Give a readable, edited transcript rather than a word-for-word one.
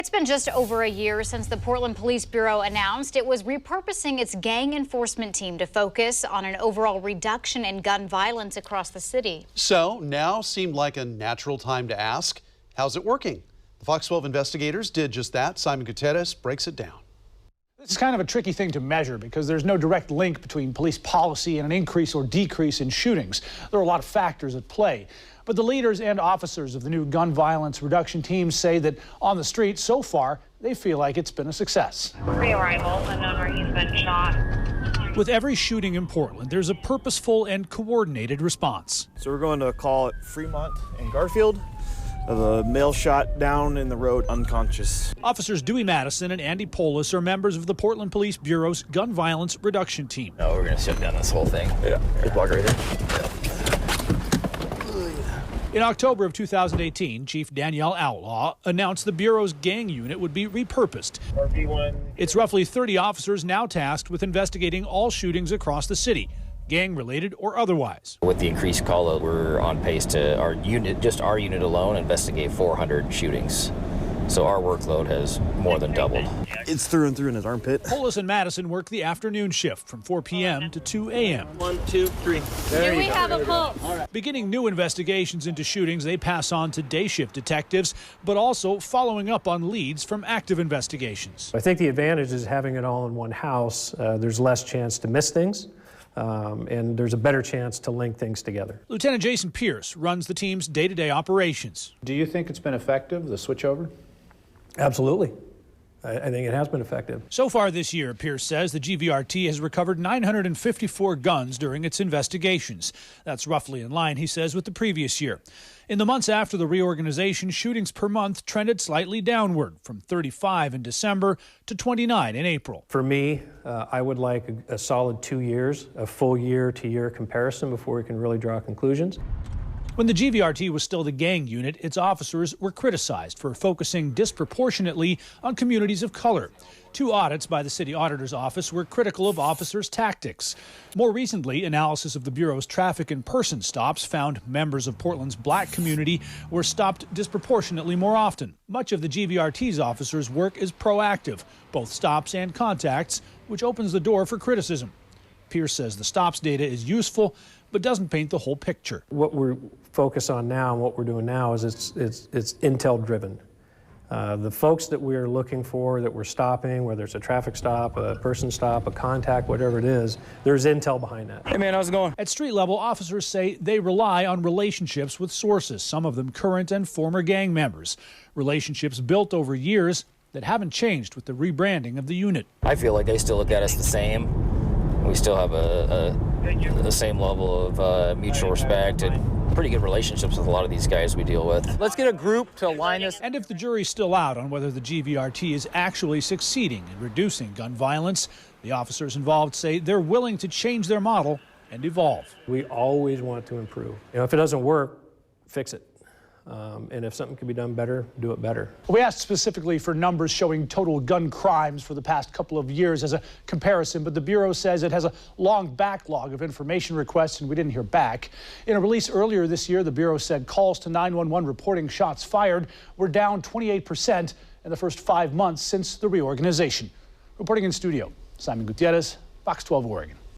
It's been just over a year since the Portland Police Bureau announced it was repurposing its gang enforcement team to focus on an overall reduction in gun violence across the city. So now seemed like a natural time to ask, how's it working? The Fox 12 investigators did just that. Simon Gutierrez breaks it down. It's kind of a tricky thing to measure because there's no direct link between police policy and an increase or decrease in shootings. There are a lot of factors at play. But the leaders and officers of the new gun violence reduction team say that on the street so far, they feel like it's been a success. Pre-arrival, unknown where he's been shot. With every shooting in Portland, there's a purposeful and coordinated response. So we're going to call it Fremont and Garfield. Of a male shot down in the road unconscious. Officers Dewey Madison and Andy Polis are members of the Portland Police Bureau's gun violence reduction team. No, we're going to shut down this whole thing. Yeah, good block right there. In October of 2018, Chief Danielle Outlaw announced the Bureau's gang unit would be repurposed. It's roughly 30 officers now tasked with investigating all shootings across the city, gang-related or otherwise. With the increased call out, we're on pace to our unit alone investigate 400 shootings. So our workload has more than doubled. It's through and through in his armpit. Polis and Madison work the afternoon shift from 4 p.m. to 2 a.m. 1, 2, 3. Do we have a pulse? Beginning new investigations into shootings, they pass on to day shift detectives, but also following up on leads from active investigations. I think the advantage is having it all in one house. There's less chance to miss things. And there's a better chance to link things together. Lieutenant Jason Pierce runs the team's day-to-day operations. Do you think it's been effective, the switchover? Absolutely. I think it has been effective. So far this year, Pierce says the GVRT has recovered 954 guns during its investigations. That's roughly in line, he says, with the previous year. In the months after the reorganization, shootings per month trended slightly downward, from 35 in December to 29 in April. For me, I would like a solid 2 years, a full year-to-year comparison before we can really draw conclusions. When the GVRT was still the gang unit, its officers were criticized for focusing disproportionately on communities of color. 2 audits by the city auditor's office were critical of officers' tactics. More recently, analysis of the Bureau's traffic and person stops found members of Portland's black community were stopped disproportionately more often. Much of the GVRT's officers' work is proactive, both stops and contacts, which opens the door for criticism. Pierce says the stops data is useful, but doesn't paint the whole picture. What we're focused on now and what we're doing now is it's intel-driven. The folks that we're looking for, that we're stopping, whether it's a traffic stop, a person stop, a contact, whatever it is, there's intel behind that. Hey man, how's it going? At street level, officers say they rely on relationships with sources, some of them current and former gang members. Relationships built over years that haven't changed with the rebranding of the unit. I feel like they still look at us the same. We still have the same level of mutual respect and pretty good relationships with a lot of these guys we deal with. Let's get a group to align us. And if the jury's still out on whether the GVRT is actually succeeding in reducing gun violence, the officers involved say they're willing to change their model and evolve. We always want to improve. If it doesn't work, fix it. And if something can be done better, do it better. We asked specifically for numbers showing total gun crimes for the past couple of years as a comparison, but the Bureau says it has a long backlog of information requests and we didn't hear back. In a release earlier this year, the Bureau said calls to 911 reporting shots fired were down 28% in the first 5 months since the reorganization. Reporting in studio, Simon Gutierrez, Fox 12 Oregon.